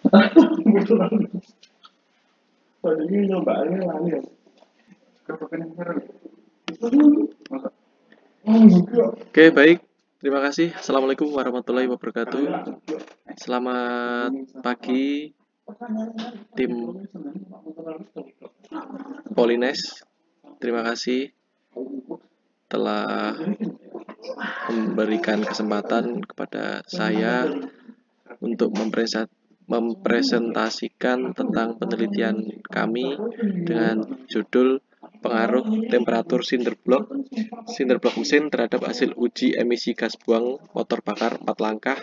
Oke, baik. Terima kasih. Assalamualaikum warahmatullahi wabarakatuh. Selamat pagi, tim Polines. Terima kasih telah memberikan kesempatan kepada saya untuk mempresentasikan tentang penelitian kami dengan judul pengaruh temperatur cinder block mesin terhadap hasil uji emisi gas buang motor bakar 4 langkah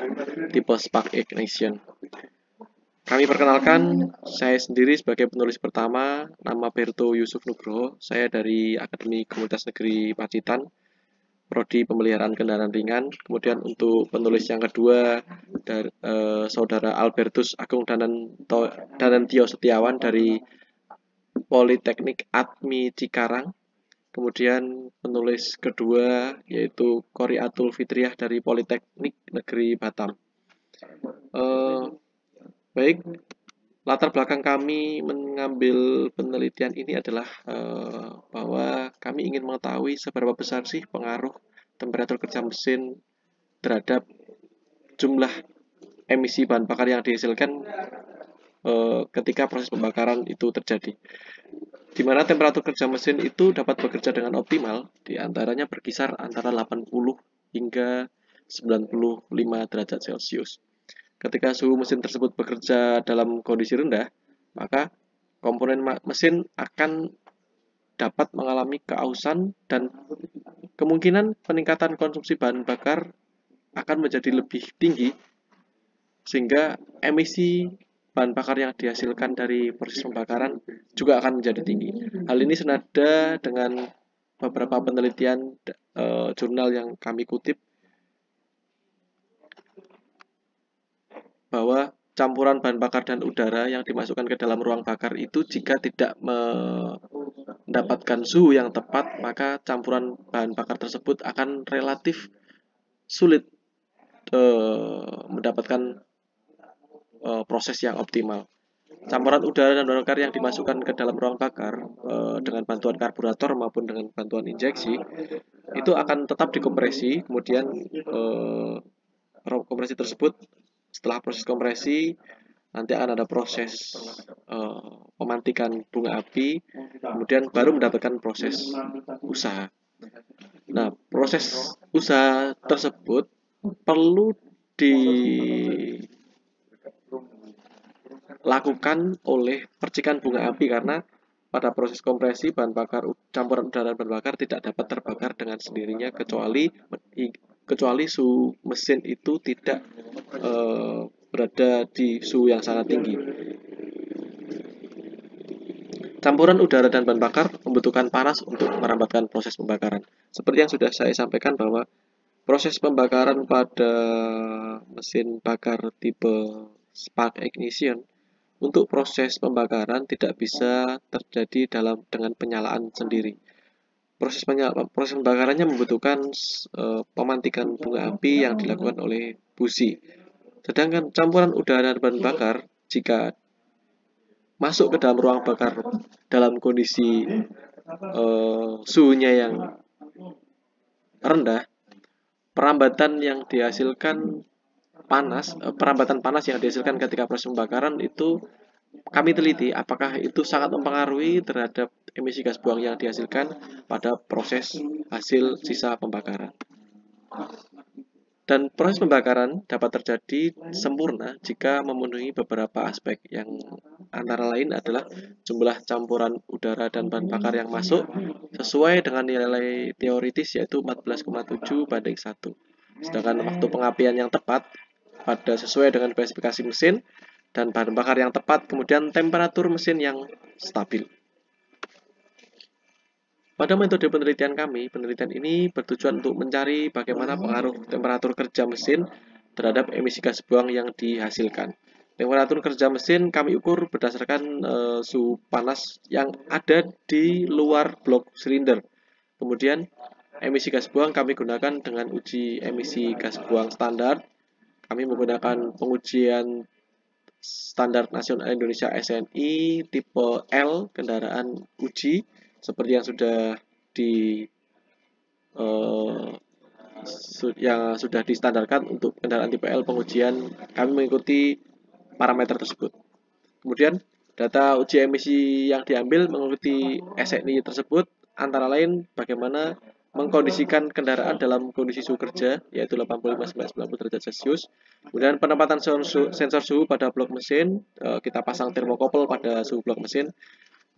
tipe spark ignition. Kami perkenalkan, saya sendiri sebagai penulis pertama, nama Berto Yusuf Nugroho, saya dari Akademi Komunitas Negeri Pacitan, Prodi Pemeliharaan Kendaraan Ringan. Kemudian untuk penulis yang kedua, dari, Saudara Albertus Agung Danantio Setiawan dari Politeknik Atmi Cikarang. Kemudian penulis kedua yaitu Qoriatul Fitriah dari Politeknik Negeri Batam. Baik, latar belakang kami mengambil penelitian ini adalah bahwa kami ingin mengetahui seberapa besar sih pengaruh temperatur kerja mesin terhadap jumlah emisi bahan bakar yang dihasilkan ketika proses pembakaran itu terjadi. Di mana temperatur kerja mesin itu dapat bekerja dengan optimal, diantaranya berkisar antara 80 hingga 95 derajat Celcius. Ketika suhu mesin tersebut bekerja dalam kondisi rendah, maka komponen mesin akan dapat mengalami keausan dan kemungkinan peningkatan konsumsi bahan bakar akan menjadi lebih tinggi, sehingga emisi bahan bakar yang dihasilkan dari proses pembakaran juga akan menjadi tinggi. Hal ini senada dengan beberapa penelitian jurnal yang kami kutip, bahwa campuran bahan bakar dan udara yang dimasukkan ke dalam ruang bakar itu jika tidak mendapatkan suhu yang tepat, maka campuran bahan bakar tersebut akan relatif sulit mendapatkan proses yang optimal. Campuran udara dan bahan bakar yang dimasukkan ke dalam ruang bakar dengan bantuan karburator maupun dengan bantuan injeksi itu akan tetap dikompresi, kemudian kompresi tersebut setelah proses kompresi nanti akan ada proses pemantikan bunga api, kemudian baru mendapatkan proses usaha. Nah, proses usaha tersebut perlu dilakukan oleh percikan bunga api karena pada proses kompresi bahan bakar campuran udara dan bahan bakar tidak dapat terbakar dengan sendirinya kecuali suhu mesin itu tidak berada di suhu yang sangat tinggi. Campuran udara dan bahan bakar membutuhkan panas untuk merambatkan proses pembakaran. Seperti yang sudah saya sampaikan bahwa proses pembakaran pada mesin bakar tipe spark ignition untuk proses pembakaran tidak bisa terjadi dengan penyalaan sendiri. Proses pembakarannya membutuhkan pemantikan bunga api yang dilakukan oleh busi. Sedangkan campuran udara dan bahan bakar jika masuk ke dalam ruang bakar dalam kondisi suhunya yang rendah, perambatan panas yang dihasilkan ketika proses pembakaran itu kami teliti apakah itu sangat mempengaruhi terhadap emisi gas buang yang dihasilkan pada proses hasil sisa pembakaran. Dan proses pembakaran dapat terjadi sempurna jika memenuhi beberapa aspek yang antara lain adalah jumlah campuran udara dan bahan bakar yang masuk sesuai dengan nilai teoritis yaitu 14,7:1. Sedangkan waktu pengapian yang tepat sesuai dengan spesifikasi mesin dan bahan bakar yang tepat, kemudian temperatur mesin yang stabil. Pada metode penelitian kami, penelitian ini bertujuan untuk mencari bagaimana pengaruh temperatur kerja mesin terhadap emisi gas buang yang dihasilkan. Temperatur kerja mesin kami ukur berdasarkan suhu panas yang ada di luar blok silinder. Kemudian emisi gas buang kami gunakan dengan uji emisi gas buang standar. Kami menggunakan pengujian standar nasional Indonesia SNI tipe L kendaraan uji seperti yang sudah di yang sudah distandarkan untuk kendaraan tipe L pengujian. Kami mengikuti parameter tersebut. Kemudian data uji emisi yang diambil mengikuti SNI tersebut antara lain bagaimana mengkondisikan kendaraan dalam kondisi suhu kerja yaitu 85-90 derajat Celcius. Kemudian penempatan sensor suhu pada blok mesin, kita pasang termokouple pada suhu blok mesin.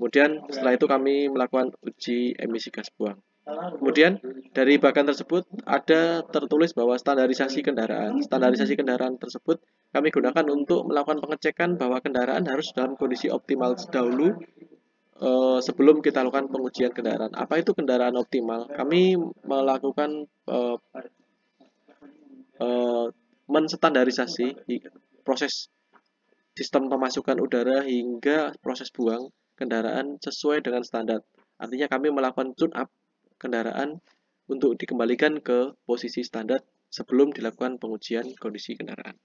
Kemudian setelah itu kami melakukan uji emisi gas buang. Kemudian dari bagan tersebut ada tertulis bahwa standarisasi kendaraan. Standarisasi kendaraan tersebut kami gunakan untuk melakukan pengecekan bahwa kendaraan harus dalam kondisi optimal dahulu sebelum kita lakukan pengujian kendaraan. Apa itu kendaraan optimal? Kami melakukan menstandarisasi proses sistem pemasukan udara hingga proses buang kendaraan sesuai dengan standar. Artinya kami melakukan tune up kendaraan untuk dikembalikan ke posisi standar sebelum dilakukan pengujian kondisi kendaraan.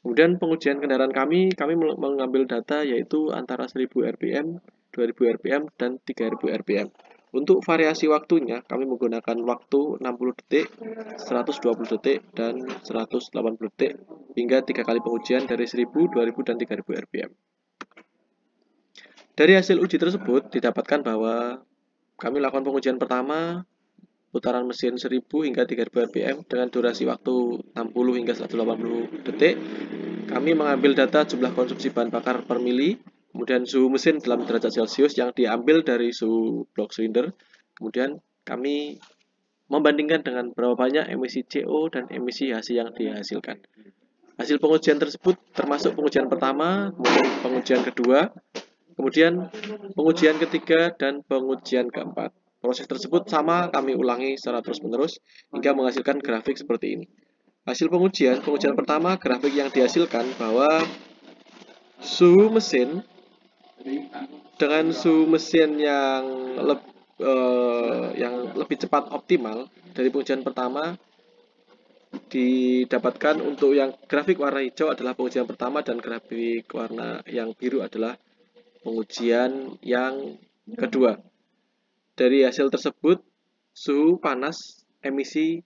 Kemudian pengujian kendaraan kami mengambil data yaitu antara 1000 rpm, 2000 rpm, dan 3000 rpm. Untuk variasi waktunya, kami menggunakan waktu 60 detik, 120 detik, dan 180 detik hingga 3 kali pengujian dari 1000, 2000, dan 3000 rpm. Dari hasil uji tersebut didapatkan bahwa kami lakukan pengujian pertama putaran mesin 1000 hingga 3000 rpm dengan durasi waktu 60 hingga 180 detik. Kami mengambil data jumlah konsumsi bahan bakar per mili, kemudian suhu mesin dalam derajat Celcius yang diambil dari suhu blok silinder. Kemudian kami membandingkan dengan berapa banyak emisi CO dan emisi HC yang dihasilkan. Hasil pengujian tersebut termasuk pengujian pertama, kemudian pengujian kedua, kemudian pengujian ketiga, dan pengujian keempat. Proses tersebut sama kami ulangi secara terus-menerus hingga menghasilkan grafik seperti ini. Hasil pengujian pertama, grafik yang dihasilkan bahwa suhu mesin dengan suhu mesin yang lebih cepat optimal dari pengujian pertama didapatkan untuk yang grafik warna hijau adalah pengujian pertama dan grafik warna yang biru adalah pengujian yang kedua. Dari hasil tersebut, suhu panas emisi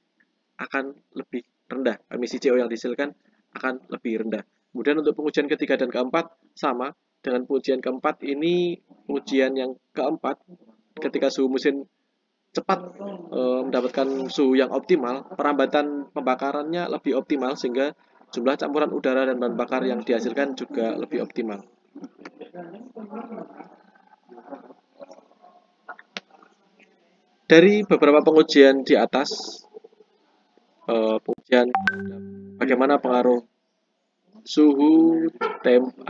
akan lebih rendah. Emisi CO yang dihasilkan akan lebih rendah. Kemudian untuk pengujian ketiga dan keempat, sama dengan pengujian keempat ini, pengujian yang keempat, ketika suhu mesin cepat mendapatkan suhu yang optimal, perambatan pembakarannya lebih optimal sehingga jumlah campuran udara dan bahan bakar yang dihasilkan juga lebih optimal. Dari beberapa pengujian di atas, pengujian bagaimana pengaruh suhu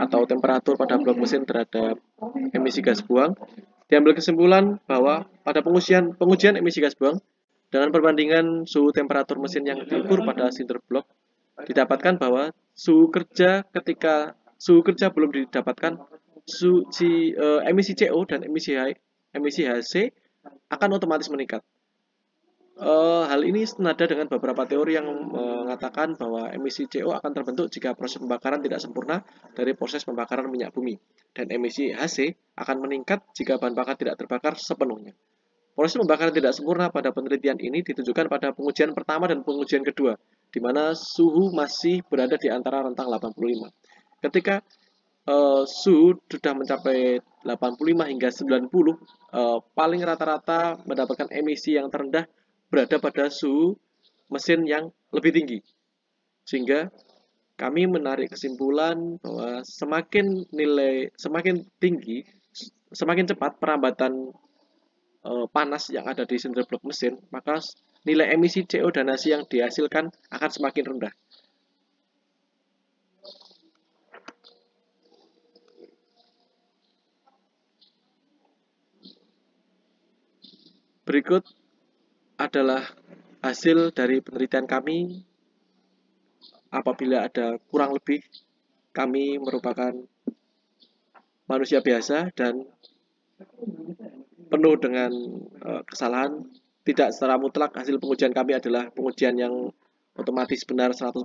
atau temperatur pada blok mesin terhadap emisi gas buang, diambil kesimpulan bahwa pada pengujian emisi gas buang dengan perbandingan suhu temperatur mesin yang diukur pada silinder blok, didapatkan bahwa suhu kerja belum didapatkan, emisi CO dan emisi HC akan otomatis meningkat. Hal ini senada dengan beberapa teori yang mengatakan bahwa emisi CO akan terbentuk jika proses pembakaran tidak sempurna dari proses pembakaran minyak bumi, dan emisi HC akan meningkat jika bahan bakar tidak terbakar sepenuhnya. Proses pembakaran tidak sempurna pada penelitian ini ditunjukkan pada pengujian pertama dan pengujian kedua, di mana suhu masih berada di antara rentang 85. Ketika suhu sudah mencapai 85 hingga 90, paling rata-rata mendapatkan emisi yang terendah berada pada suhu mesin yang lebih tinggi. Sehingga kami menarik kesimpulan bahwa semakin tinggi, semakin cepat perambatan panas yang ada di silinder blok mesin, maka nilai emisi CO dan HC yang dihasilkan akan semakin rendah. Berikut adalah hasil dari penelitian kami. Apabila ada kurang lebih, kami merupakan manusia biasa dan penuh dengan kesalahan. Tidak secara mutlak hasil pengujian kami adalah pengujian yang otomatis benar 100%.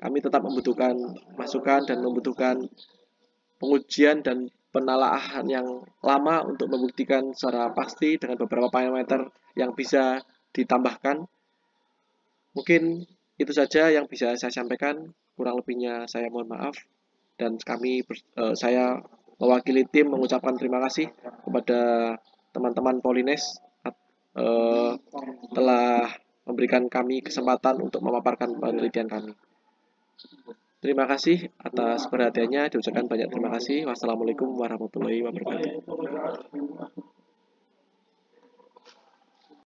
kami tetap membutuhkan masukan dan membutuhkan pengujian dan penelaahan yang lama untuk membuktikan secara pasti dengan beberapa parameter yang bisa ditambahkan. Mungkin itu saja yang bisa saya sampaikan. Kurang lebihnya saya mohon maaf. Dan saya mewakili tim mengucapkan terima kasih kepada teman-teman Polines telah memberikan kami kesempatan untuk memaparkan penelitian kami. Terima kasih atas perhatiannya. Diucapkan banyak terima kasih. Wassalamualaikum warahmatullahi wabarakatuh.